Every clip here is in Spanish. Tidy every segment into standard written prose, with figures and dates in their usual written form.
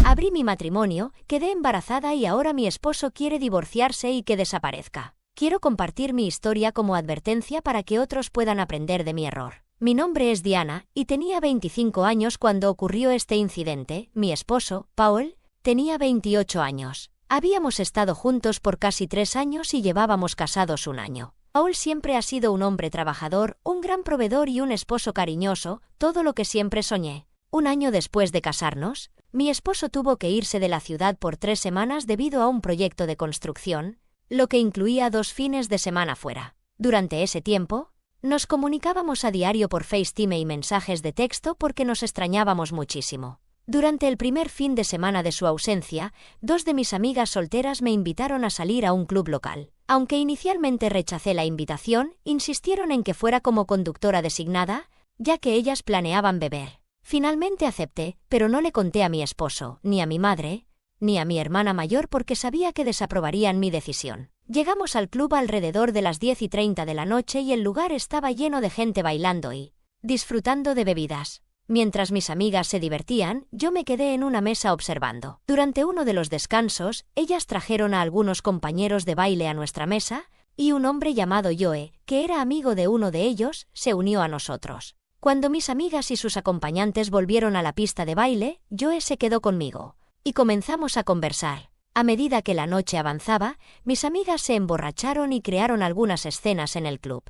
Abrí mi matrimonio, quedé embarazada y ahora mi esposo quiere divorciarse y que desaparezca. Quiero compartir mi historia como advertencia para que otros puedan aprender de mi error. Mi nombre es Diana, y tenía 25 años cuando ocurrió este incidente. Mi esposo, Paul, tenía 28 años. Habíamos estado juntos por casi 3 años y llevábamos casados 1 año. Paul siempre ha sido un hombre trabajador, un gran proveedor y un esposo cariñoso, todo lo que siempre soñé. 1 año después de casarnos, mi esposo tuvo que irse de la ciudad por 3 semanas debido a un proyecto de construcción, lo que incluía 2 fines de semana fuera. Durante ese tiempo, nos comunicábamos a diario por FaceTime y mensajes de texto porque nos extrañábamos muchísimo. Durante el primer fin de semana de su ausencia, 2 de mis amigas solteras me invitaron a salir a un club local. Aunque inicialmente rechacé la invitación, insistieron en que fuera como conductora designada, ya que ellas planeaban beber. Finalmente acepté, pero no le conté a mi esposo, ni a mi madre, ni a mi hermana mayor porque sabía que desaprobarían mi decisión. Llegamos al club alrededor de las 10:30 de la noche y el lugar estaba lleno de gente bailando y disfrutando de bebidas. Mientras mis amigas se divertían, yo me quedé en una mesa observando. Durante uno de los descansos, ellas trajeron a algunos compañeros de baile a nuestra mesa, y un hombre llamado Joe, que era amigo de uno de ellos, se unió a nosotros. Cuando mis amigas y sus acompañantes volvieron a la pista de baile, Joe se quedó conmigo, y comenzamos a conversar. A medida que la noche avanzaba, mis amigas se emborracharon y crearon algunas escenas en el club.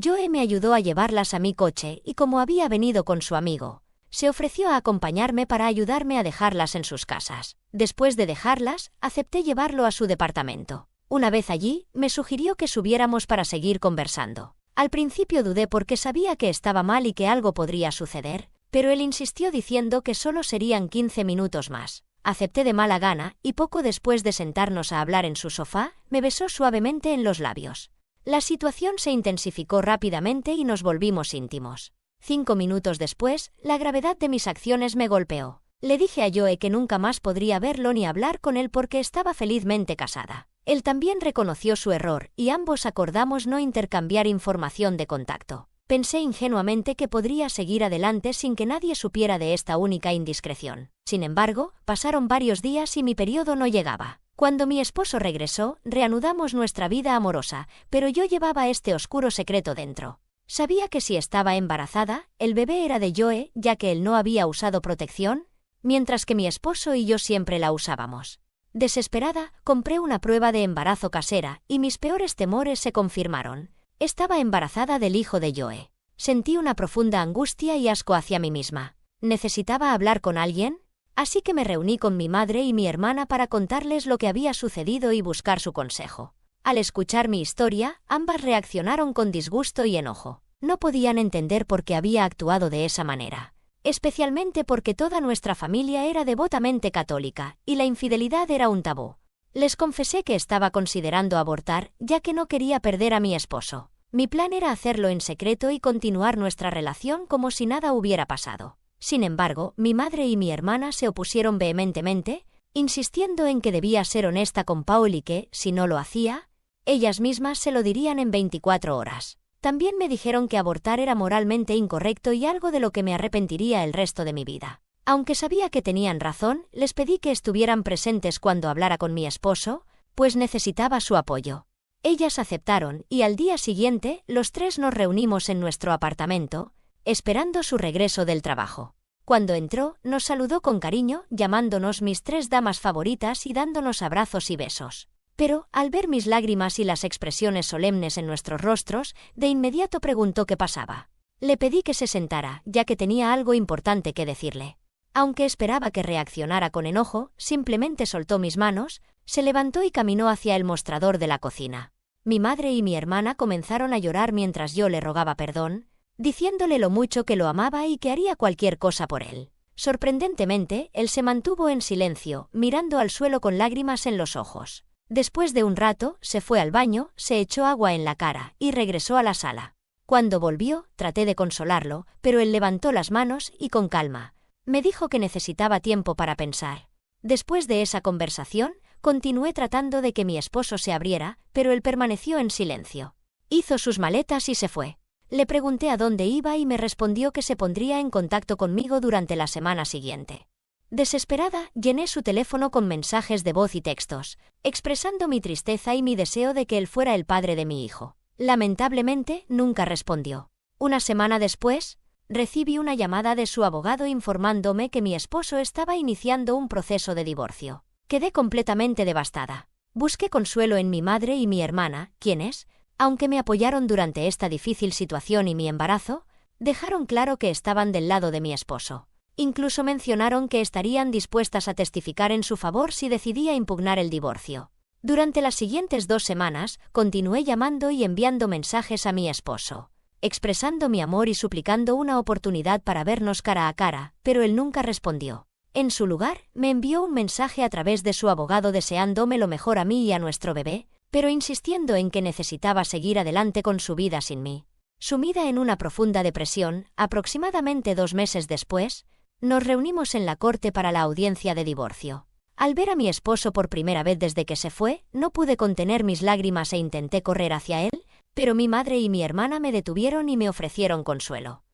Joe me ayudó a llevarlas a mi coche y como había venido con su amigo, se ofreció a acompañarme para ayudarme a dejarlas en sus casas. Después de dejarlas, acepté llevarlo a su departamento. Una vez allí, me sugirió que subiéramos para seguir conversando. Al principio dudé porque sabía que estaba mal y que algo podría suceder, pero él insistió diciendo que solo serían 15 minutos más. Acepté de mala gana y poco después de sentarnos a hablar en su sofá, me besó suavemente en los labios. La situación se intensificó rápidamente y nos volvimos íntimos. 5 minutos después, la gravedad de mis acciones me golpeó. Le dije a Joe que nunca más podría verlo ni hablar con él porque estaba felizmente casada. Él también reconoció su error y ambos acordamos no intercambiar información de contacto. Pensé ingenuamente que podría seguir adelante sin que nadie supiera de esta única indiscreción. Sin embargo, pasaron varios días y mi periodo no llegaba. Cuando mi esposo regresó, reanudamos nuestra vida amorosa, pero yo llevaba este oscuro secreto dentro. Sabía que si estaba embarazada, el bebé era de Joe, ya que él no había usado protección, mientras que mi esposo y yo siempre la usábamos. Desesperada, compré una prueba de embarazo casera, y mis peores temores se confirmaron. Estaba embarazada del hijo de Joe. Sentí una profunda angustia y asco hacia mí misma. ¿Necesitaba hablar con alguien? Así que me reuní con mi madre y mi hermana para contarles lo que había sucedido y buscar su consejo. Al escuchar mi historia, ambas reaccionaron con disgusto y enojo. No podían entender por qué había actuado de esa manera. Especialmente porque toda nuestra familia era devotamente católica, y la infidelidad era un tabú. Les confesé que estaba considerando abortar, ya que no quería perder a mi esposo. Mi plan era hacerlo en secreto y continuar nuestra relación como si nada hubiera pasado. Sin embargo, mi madre y mi hermana se opusieron vehementemente, insistiendo en que debía ser honesta con Paul y que, si no lo hacía, ellas mismas se lo dirían en 24 horas. También me dijeron que abortar era moralmente incorrecto y algo de lo que me arrepentiría el resto de mi vida. Aunque sabía que tenían razón, les pedí que estuvieran presentes cuando hablara con mi esposo, pues necesitaba su apoyo. Ellas aceptaron y al día siguiente los 3 nos reunimos en nuestro apartamento, esperando su regreso del trabajo. Cuando entró, nos saludó con cariño, llamándonos mis 3 damas favoritas y dándonos abrazos y besos. Pero, al ver mis lágrimas y las expresiones solemnes en nuestros rostros, de inmediato preguntó qué pasaba. Le pedí que se sentara, ya que tenía algo importante que decirle. Aunque esperaba que reaccionara con enojo, simplemente soltó mis manos, se levantó y caminó hacia el mostrador de la cocina. Mi madre y mi hermana comenzaron a llorar mientras yo le rogaba perdón, diciéndole lo mucho que lo amaba y que haría cualquier cosa por él. Sorprendentemente, él se mantuvo en silencio, mirando al suelo con lágrimas en los ojos. Después de un rato, se fue al baño, se echó agua en la cara y regresó a la sala. Cuando volvió, traté de consolarlo, pero él levantó las manos y con calma me dijo que necesitaba tiempo para pensar. Después de esa conversación, continué tratando de que mi esposo se abriera, pero él permaneció en silencio. Hizo sus maletas y se fue. Le pregunté a dónde iba y me respondió que se pondría en contacto conmigo durante la semana siguiente. Desesperada, llené su teléfono con mensajes de voz y textos, expresando mi tristeza y mi deseo de que él fuera el padre de mi hijo. Lamentablemente, nunca respondió. Una semana después, recibí una llamada de su abogado informándome que mi esposo estaba iniciando un proceso de divorcio. Quedé completamente devastada. Busqué consuelo en mi madre y mi hermana, quienes, aunque me apoyaron durante esta difícil situación y mi embarazo, dejaron claro que estaban del lado de mi esposo. Incluso mencionaron que estarían dispuestas a testificar en su favor si decidía impugnar el divorcio. Durante las siguientes 2 semanas, continué llamando y enviando mensajes a mi esposo, expresando mi amor y suplicando una oportunidad para vernos cara a cara, pero él nunca respondió. En su lugar, me envió un mensaje a través de su abogado deseándome lo mejor a mí y a nuestro bebé, pero insistiendo en que necesitaba seguir adelante con su vida sin mí. Sumida en una profunda depresión, aproximadamente 2 meses después, nos reunimos en la corte para la audiencia de divorcio. Al ver a mi esposo por primera vez desde que se fue, no pude contener mis lágrimas e intenté correr hacia él, pero mi madre y mi hermana me detuvieron y me ofrecieron consuelo.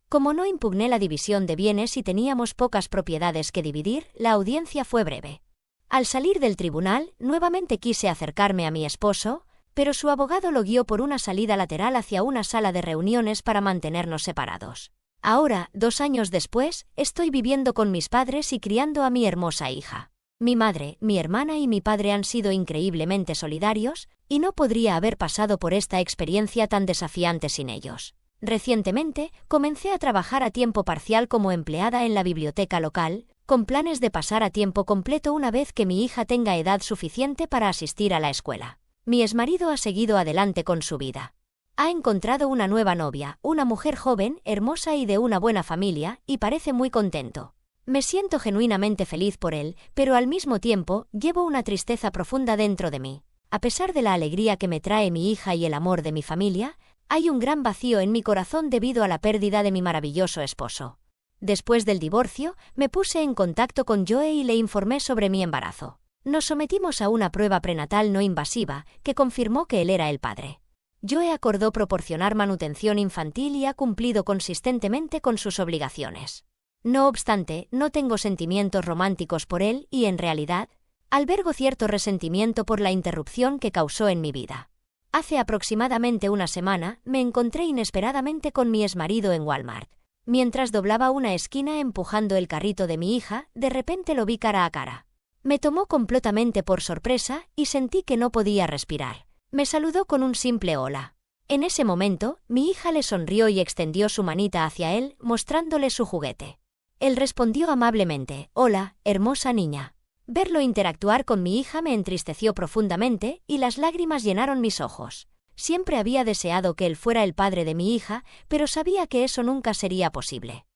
Como no impugné la división de bienes y teníamos pocas propiedades que dividir, la audiencia fue breve. Al salir del tribunal, nuevamente quise acercarme a mi esposo, pero su abogado lo guió por una salida lateral hacia una sala de reuniones para mantenernos separados. Ahora, 2 años después, estoy viviendo con mis padres y criando a mi hermosa hija. Mi madre, mi hermana y mi padre han sido increíblemente solidarios, y no podría haber pasado por esta experiencia tan desafiante sin ellos. Recientemente, comencé a trabajar a tiempo parcial como empleada en la biblioteca local, con planes de pasar a tiempo completo una vez que mi hija tenga edad suficiente para asistir a la escuela. Mi exmarido ha seguido adelante con su vida. Ha encontrado una nueva novia, una mujer joven, hermosa y de una buena familia, y parece muy contento. Me siento genuinamente feliz por él, pero al mismo tiempo, llevo una tristeza profunda dentro de mí. A pesar de la alegría que me trae mi hija y el amor de mi familia, hay un gran vacío en mi corazón debido a la pérdida de mi maravilloso esposo. Después del divorcio, me puse en contacto con Joe y le informé sobre mi embarazo. Nos sometimos a una prueba prenatal no invasiva, que confirmó que él era el padre. Joe acordó proporcionar manutención infantil y ha cumplido consistentemente con sus obligaciones. No obstante, no tengo sentimientos románticos por él y, en realidad, albergo cierto resentimiento por la interrupción que causó en mi vida. Hace aproximadamente una semana, me encontré inesperadamente con mi exmarido en Walmart. Mientras doblaba una esquina empujando el carrito de mi hija, de repente lo vi cara a cara. Me tomó completamente por sorpresa y sentí que no podía respirar. Me saludó con un simple hola. En ese momento, mi hija le sonrió y extendió su manita hacia él, mostrándole su juguete. Él respondió amablemente, «Hola, hermosa niña». Verlo interactuar con mi hija me entristeció profundamente y las lágrimas llenaron mis ojos. Siempre había deseado que él fuera el padre de mi hija, pero sabía que eso nunca sería posible.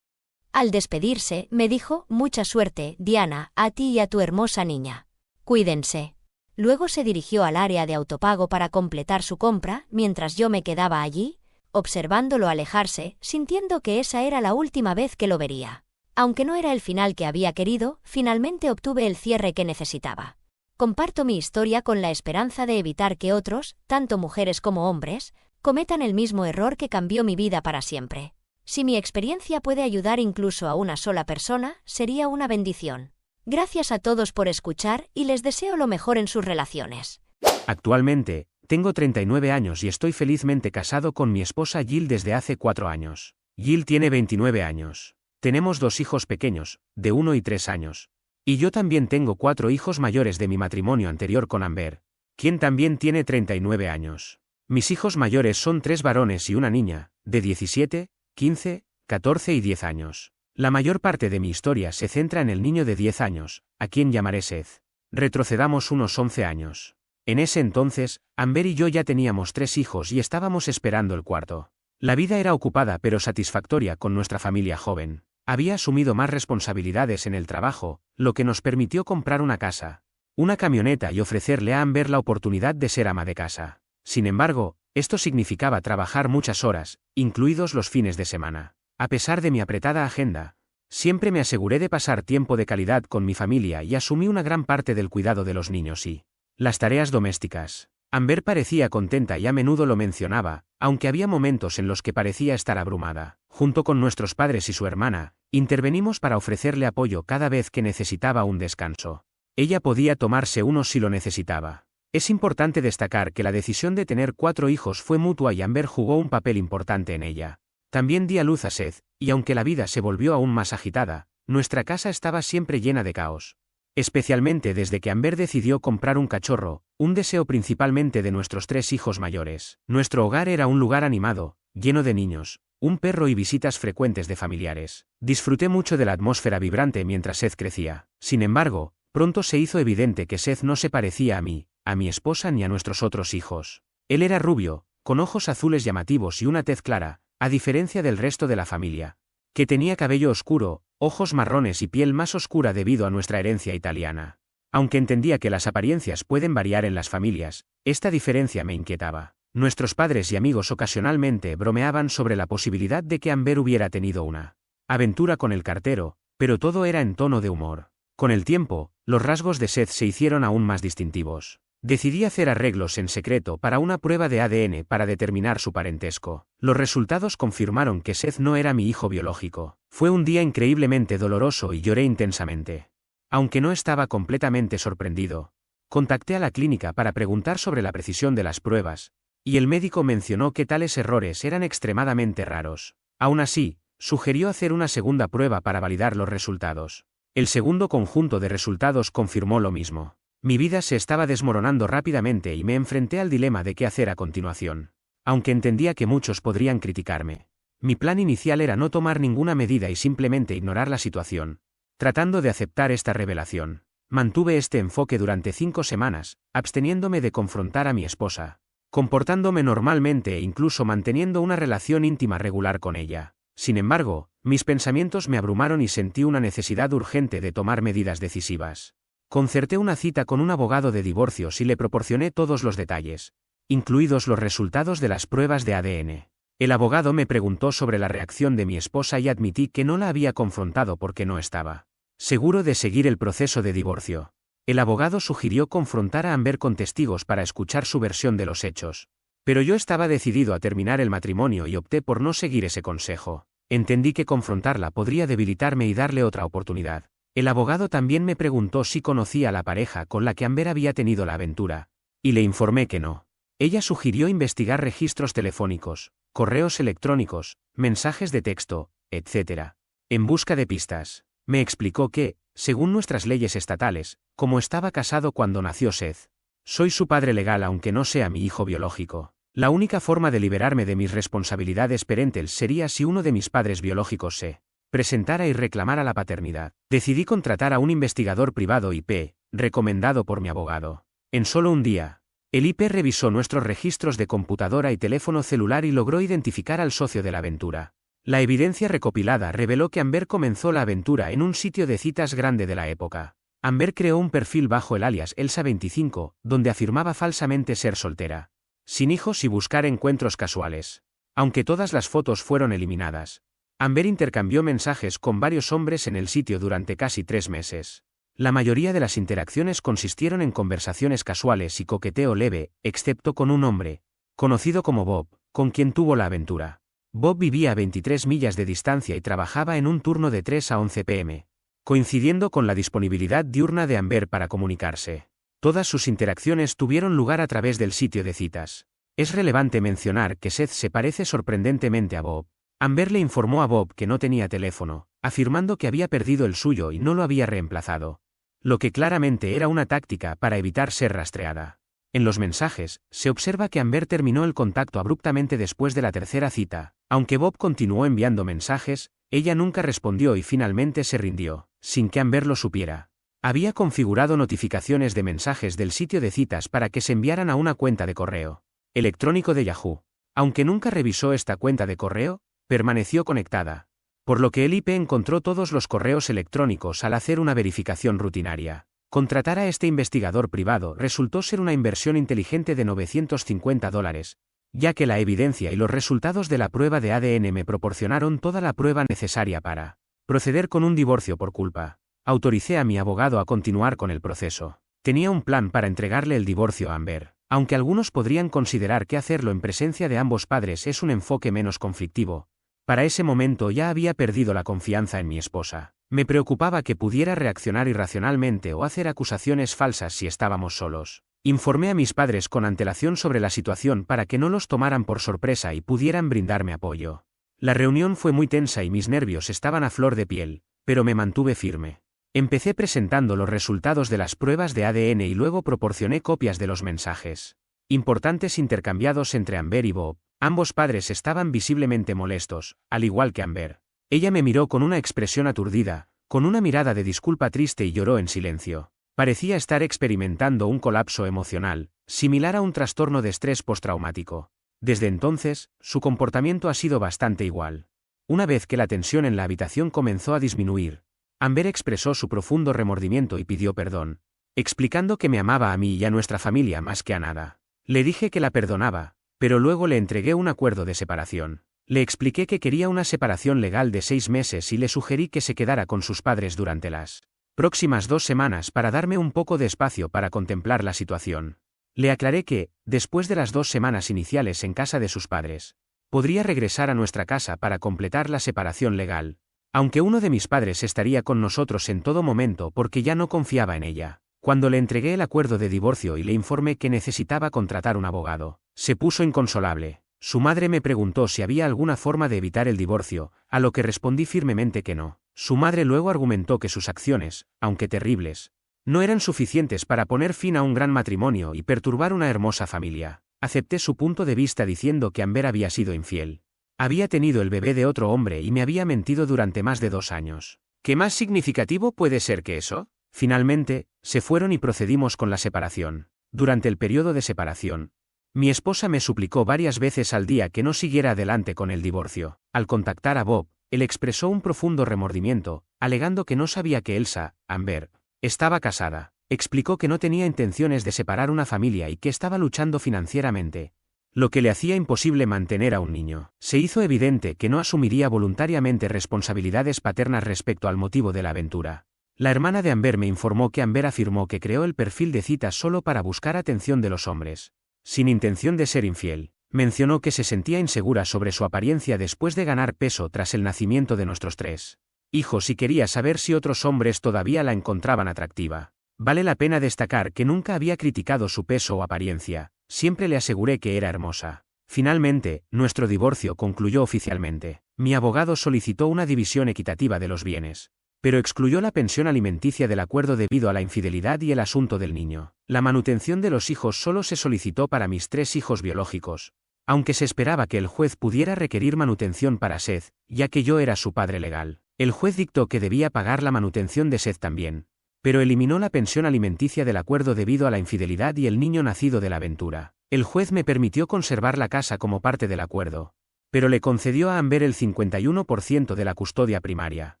Al despedirse, me dijo, «Mucha suerte, Diana, a ti y a tu hermosa niña. Cuídense». Luego se dirigió al área de autopago para completar su compra, mientras yo me quedaba allí, observándolo alejarse, sintiendo que esa era la última vez que lo vería. Aunque no era el final que había querido, finalmente obtuve el cierre que necesitaba. Comparto mi historia con la esperanza de evitar que otros, tanto mujeres como hombres, cometan el mismo error que cambió mi vida para siempre. Si mi experiencia puede ayudar incluso a una sola persona, sería una bendición. Gracias a todos por escuchar y les deseo lo mejor en sus relaciones. Actualmente, tengo 39 años y estoy felizmente casado con mi esposa Jill desde hace 4 años. Jill tiene 29 años. Tenemos 2 hijos pequeños, de 1 y 3 años. Y yo también tengo 4 hijos mayores de mi matrimonio anterior con Amber, quien también tiene 39 años. Mis hijos mayores son 3 varones y una niña, de 17, 15, 14 y 10 años. La mayor parte de mi historia se centra en el niño de 10 años, a quien llamaré Seth. Retrocedamos unos 11 años. En ese entonces, Amber y yo ya teníamos 3 hijos y estábamos esperando el cuarto. La vida era ocupada pero satisfactoria con nuestra familia joven. Había asumido más responsabilidades en el trabajo, lo que nos permitió comprar una casa, una camioneta y ofrecerle a Amber la oportunidad de ser ama de casa. Sin embargo, esto significaba trabajar muchas horas, incluidos los fines de semana. A pesar de mi apretada agenda, siempre me aseguré de pasar tiempo de calidad con mi familia y asumí una gran parte del cuidado de los niños y las tareas domésticas. Amber parecía contenta y a menudo lo mencionaba, aunque había momentos en los que parecía estar abrumada. Junto con nuestros padres y su hermana, intervenimos para ofrecerle apoyo cada vez que necesitaba un descanso. Ella podía tomarse uno si lo necesitaba. Es importante destacar que la decisión de tener 4 hijos fue mutua y Amber jugó un papel importante en ella. También di a luz a Seth, y aunque la vida se volvió aún más agitada, nuestra casa estaba siempre llena de caos. Especialmente desde que Amber decidió comprar un cachorro, un deseo principalmente de nuestros 3 hijos mayores. Nuestro hogar era un lugar animado, lleno de niños, un perro y visitas frecuentes de familiares. Disfruté mucho de la atmósfera vibrante mientras Seth crecía. Sin embargo, pronto se hizo evidente que Seth no se parecía a mí, a mi esposa ni a nuestros otros hijos. Él era rubio, con ojos azules llamativos y una tez clara, a diferencia del resto de la familia, que tenía cabello oscuro, ojos marrones y piel más oscura debido a nuestra herencia italiana. Aunque entendía que las apariencias pueden variar en las familias, esta diferencia me inquietaba. Nuestros padres y amigos ocasionalmente bromeaban sobre la posibilidad de que Amber hubiera tenido una aventura con el cartero, pero todo era en tono de humor. Con el tiempo, los rasgos de Seth se hicieron aún más distintivos. Decidí hacer arreglos en secreto para una prueba de ADN para determinar su parentesco. Los resultados confirmaron que Seth no era mi hijo biológico. Fue un día increíblemente doloroso y lloré intensamente. Aunque no estaba completamente sorprendido, contacté a la clínica para preguntar sobre la precisión de las pruebas, y el médico mencionó que tales errores eran extremadamente raros. Aún así, sugirió hacer una segunda prueba para validar los resultados. El segundo conjunto de resultados confirmó lo mismo. Mi vida se estaba desmoronando rápidamente y me enfrenté al dilema de qué hacer a continuación. Aunque entendía que muchos podrían criticarme, mi plan inicial era no tomar ninguna medida y simplemente ignorar la situación. Tratando de aceptar esta revelación, mantuve este enfoque durante 5 semanas, absteniéndome de confrontar a mi esposa, comportándome normalmente e incluso manteniendo una relación íntima regular con ella. Sin embargo, mis pensamientos me abrumaron y sentí una necesidad urgente de tomar medidas decisivas. Concerté una cita con un abogado de divorcios y le proporcioné todos los detalles, incluidos los resultados de las pruebas de ADN. El abogado me preguntó sobre la reacción de mi esposa y admití que no la había confrontado porque no estaba seguro de seguir el proceso de divorcio. El abogado sugirió confrontar a Amber con testigos para escuchar su versión de los hechos, pero yo estaba decidido a terminar el matrimonio y opté por no seguir ese consejo. Entendí que confrontarla podría debilitarme y darle otra oportunidad. El abogado también me preguntó si conocía a la pareja con la que Amber había tenido la aventura, y le informé que no. Ella sugirió investigar registros telefónicos, correos electrónicos, mensajes de texto, etc., en busca de pistas. Me explicó que, según nuestras leyes estatales, como estaba casado cuando nació Seth, soy su padre legal aunque no sea mi hijo biológico. La única forma de liberarme de mis responsabilidades parentales sería si uno de mis padres biológicos se presentara y reclamara la paternidad. Decidí contratar a un investigador privado IP, recomendado por mi abogado. En solo un día, el IP revisó nuestros registros de computadora y teléfono celular y logró identificar al socio de la aventura. La evidencia recopilada reveló que Amber comenzó la aventura en un sitio de citas grande de la época. Amber creó un perfil bajo el alias Elsa25, donde afirmaba falsamente ser soltera, sin hijos y buscar encuentros casuales. Aunque todas las fotos fueron eliminadas, Amber intercambió mensajes con varios hombres en el sitio durante casi 3 meses. La mayoría de las interacciones consistieron en conversaciones casuales y coqueteo leve, excepto con un hombre, conocido como Bob, con quien tuvo la aventura. Bob vivía a 23 millas de distancia y trabajaba en un turno de 3 a 11 p.m., coincidiendo con la disponibilidad diurna de Amber para comunicarse. Todas sus interacciones tuvieron lugar a través del sitio de citas. Es relevante mencionar que Seth se parece sorprendentemente a Bob. Amber le informó a Bob que no tenía teléfono, afirmando que había perdido el suyo y no lo había reemplazado, lo que claramente era una táctica para evitar ser rastreada. En los mensajes, se observa que Amber terminó el contacto abruptamente después de la tercera cita. Aunque Bob continuó enviando mensajes, ella nunca respondió y finalmente se rindió, sin que Amber lo supiera. Había configurado notificaciones de mensajes del sitio de citas para que se enviaran a una cuenta de correo electrónico de Yahoo. Aunque nunca revisó esta cuenta de correo, permaneció conectada, por lo que el IP encontró todos los correos electrónicos al hacer una verificación rutinaria. Contratar a este investigador privado resultó ser una inversión inteligente de $950, ya que la evidencia y los resultados de la prueba de ADN me proporcionaron toda la prueba necesaria para proceder con un divorcio por culpa. Autoricé a mi abogado a continuar con el proceso. Tenía un plan para entregarle el divorcio a Amber. Aunque algunos podrían considerar que hacerlo en presencia de ambos padres es un enfoque menos conflictivo, para ese momento ya había perdido la confianza en mi esposa. Me preocupaba que pudiera reaccionar irracionalmente o hacer acusaciones falsas si estábamos solos. Informé a mis padres con antelación sobre la situación para que no los tomaran por sorpresa y pudieran brindarme apoyo. La reunión fue muy tensa y mis nervios estaban a flor de piel, pero me mantuve firme. Empecé presentando los resultados de las pruebas de ADN y luego proporcioné copias de los mensajes importantes intercambiados entre Amber y Bob. Ambos padres estaban visiblemente molestos, al igual que Amber. Ella me miró con una expresión aturdida, con una mirada de disculpa triste y lloró en silencio. Parecía estar experimentando un colapso emocional, similar a un trastorno de estrés postraumático. Desde entonces, su comportamiento ha sido bastante igual. Una vez que la tensión en la habitación comenzó a disminuir, Amber expresó su profundo remordimiento y pidió perdón, explicando que me amaba a mí y a nuestra familia más que a nada. Le dije que la perdonaba, pero luego le entregué un acuerdo de separación. Le expliqué que quería una separación legal de 6 meses y le sugerí que se quedara con sus padres durante las próximas 2 semanas para darme un poco de espacio para contemplar la situación. Le aclaré que, después de las 2 semanas iniciales en casa de sus padres, podría regresar a nuestra casa para completar la separación legal, aunque uno de mis padres estaría con nosotros en todo momento porque ya no confiaba en ella. Cuando le entregué el acuerdo de divorcio y le informé que necesitaba contratar un abogado, se puso inconsolable. Su madre me preguntó si había alguna forma de evitar el divorcio, a lo que respondí firmemente que no. Su madre luego argumentó que sus acciones, aunque terribles, no eran suficientes para poner fin a un gran matrimonio y perturbar una hermosa familia. Acepté su punto de vista diciendo que Amber había sido infiel. Había tenido el bebé de otro hombre y me había mentido durante más de 2 años. ¿Qué más significativo puede ser que eso? Finalmente, se fueron y procedimos con la separación. Durante el periodo de separación, mi esposa me suplicó varias veces al día que no siguiera adelante con el divorcio. Al contactar a Bob, él expresó un profundo remordimiento, alegando que no sabía que Elsa, Amber, estaba casada. Explicó que no tenía intenciones de separar una familia y que estaba luchando financieramente, lo que le hacía imposible mantener a un niño. Se hizo evidente que no asumiría voluntariamente responsabilidades paternas respecto al motivo de la aventura. La hermana de Amber me informó que Amber afirmó que creó el perfil de citas solo para buscar atención de los hombres, sin intención de ser infiel. Mencionó que se sentía insegura sobre su apariencia después de ganar peso tras el nacimiento de nuestros 3 hijos y quería saber si otros hombres todavía la encontraban atractiva. Vale la pena destacar que nunca había criticado su peso o apariencia, siempre le aseguré que era hermosa. Finalmente, nuestro divorcio concluyó oficialmente. Mi abogado solicitó una división equitativa de los bienes, pero excluyó la pensión alimenticia del acuerdo debido a la infidelidad y el asunto del niño. La manutención de los hijos solo se solicitó para mis 3 hijos biológicos, aunque se esperaba que el juez pudiera requerir manutención para Seth, ya que yo era su padre legal. El juez dictó que debía pagar la manutención de Seth también, pero eliminó la pensión alimenticia del acuerdo debido a la infidelidad y el niño nacido de la aventura. El juez me permitió conservar la casa como parte del acuerdo, pero le concedió a Amber el 51% de la custodia primaria.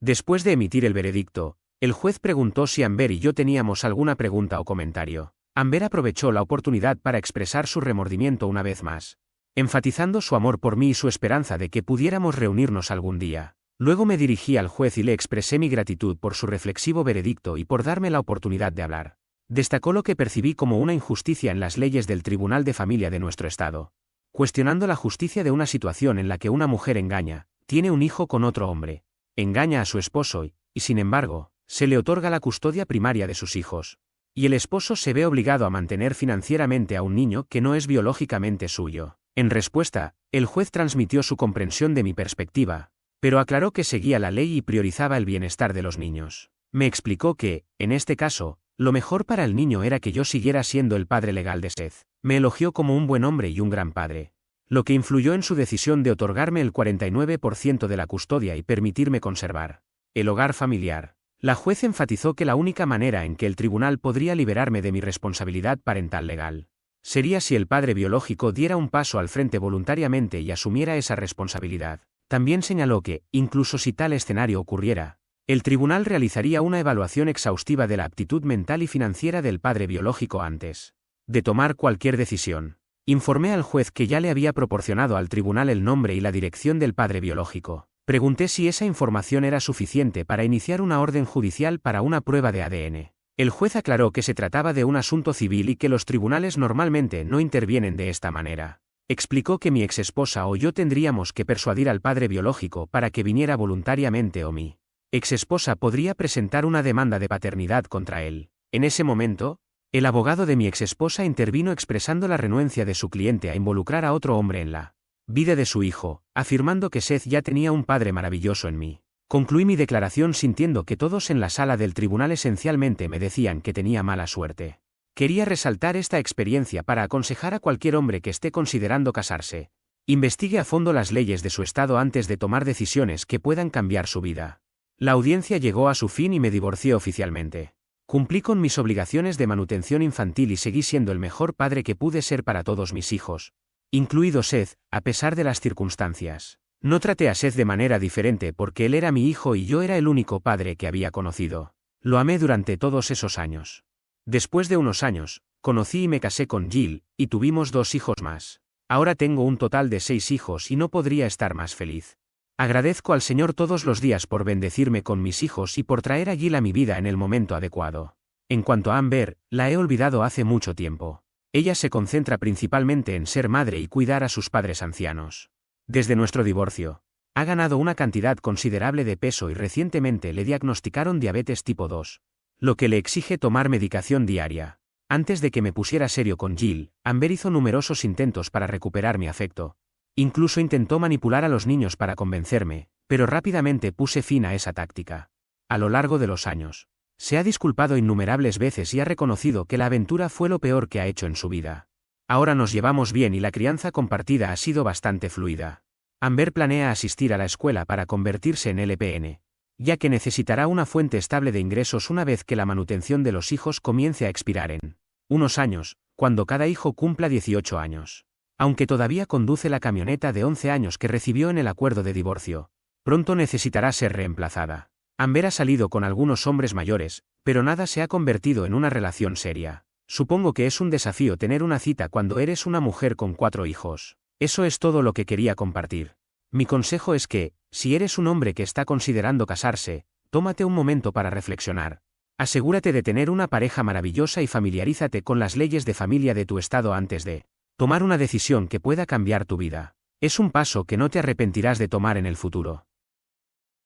Después de emitir el veredicto, el juez preguntó si Amber y yo teníamos alguna pregunta o comentario. Amber aprovechó la oportunidad para expresar su remordimiento una vez más, enfatizando su amor por mí y su esperanza de que pudiéramos reunirnos algún día. Luego me dirigí al juez y le expresé mi gratitud por su reflexivo veredicto y por darme la oportunidad de hablar. Destacó lo que percibí como una injusticia en las leyes del Tribunal de Familia de nuestro estado, cuestionando la justicia de una situación en la que una mujer engaña, tiene un hijo con otro hombre, engaña a su esposo y, sin embargo, se le otorga la custodia primaria de sus hijos, y el esposo se ve obligado a mantener financieramente a un niño que no es biológicamente suyo. En respuesta, el juez transmitió su comprensión de mi perspectiva, pero aclaró que seguía la ley y priorizaba el bienestar de los niños. Me explicó que, en este caso, lo mejor para el niño era que yo siguiera siendo el padre legal de Seth. Me elogió como un buen hombre y un gran padre, lo que influyó en su decisión de otorgarme el 49% de la custodia y permitirme conservar el hogar familiar. La juez enfatizó que la única manera en que el tribunal podría liberarme de mi responsabilidad parental legal sería si el padre biológico diera un paso al frente voluntariamente y asumiera esa responsabilidad. También señaló que, incluso si tal escenario ocurriera, el tribunal realizaría una evaluación exhaustiva de la aptitud mental y financiera del padre biológico antes de tomar cualquier decisión. Informé al juez que ya le había proporcionado al tribunal el nombre y la dirección del padre biológico. Pregunté si esa información era suficiente para iniciar una orden judicial para una prueba de ADN. El juez aclaró que se trataba de un asunto civil y que los tribunales normalmente no intervienen de esta manera. Explicó que mi exesposa o yo tendríamos que persuadir al padre biológico para que viniera voluntariamente o mi exesposa podría presentar una demanda de paternidad contra él. En ese momento, el abogado de mi exesposa intervino expresando la renuencia de su cliente a involucrar a otro hombre en la vida de su hijo, afirmando que Seth ya tenía un padre maravilloso en mí. Concluí mi declaración sintiendo que todos en la sala del tribunal esencialmente me decían que tenía mala suerte. Quería resaltar esta experiencia para aconsejar a cualquier hombre que esté considerando casarse. Investigue a fondo las leyes de su estado antes de tomar decisiones que puedan cambiar su vida. La audiencia llegó a su fin y me divorcié oficialmente. Cumplí con mis obligaciones de manutención infantil y seguí siendo el mejor padre que pude ser para todos mis hijos, incluido Seth, a pesar de las circunstancias. No traté a Seth de manera diferente porque él era mi hijo y yo era el único padre que había conocido. Lo amé durante todos esos años. Después de unos años, conocí y me casé con Jill, y tuvimos 2 hijos más. Ahora tengo un total de 6 hijos y no podría estar más feliz. Agradezco al Señor todos los días por bendecirme con mis hijos y por traer a Jill a mi vida en el momento adecuado. En cuanto a Amber, la he olvidado hace mucho tiempo. Ella se concentra principalmente en ser madre y cuidar a sus padres ancianos. Desde nuestro divorcio, ha ganado una cantidad considerable de peso y recientemente le diagnosticaron diabetes tipo 2, lo que le exige tomar medicación diaria. Antes de que me pusiera serio con Jill, Amber hizo numerosos intentos para recuperar mi afecto. Incluso intentó manipular a los niños para convencerme, pero rápidamente puse fin a esa táctica. A lo largo de los años, se ha disculpado innumerables veces y ha reconocido que la aventura fue lo peor que ha hecho en su vida. Ahora nos llevamos bien y la crianza compartida ha sido bastante fluida. Amber planea asistir a la escuela para convertirse en LPN, ya que necesitará una fuente estable de ingresos una vez que la manutención de los hijos comience a expirar en unos años, cuando cada hijo cumpla 18 años. Aunque todavía conduce la camioneta de 11 años que recibió en el acuerdo de divorcio, pronto necesitará ser reemplazada. Amber ha salido con algunos hombres mayores, pero nada se ha convertido en una relación seria. Supongo que es un desafío tener una cita cuando eres una mujer con 4 hijos. Eso es todo lo que quería compartir. Mi consejo es que, si eres un hombre que está considerando casarse, tómate un momento para reflexionar. Asegúrate de tener una pareja maravillosa y familiarízate con las leyes de familia de tu estado antes de tomar una decisión que pueda cambiar tu vida. Es un paso que no te arrepentirás de tomar en el futuro.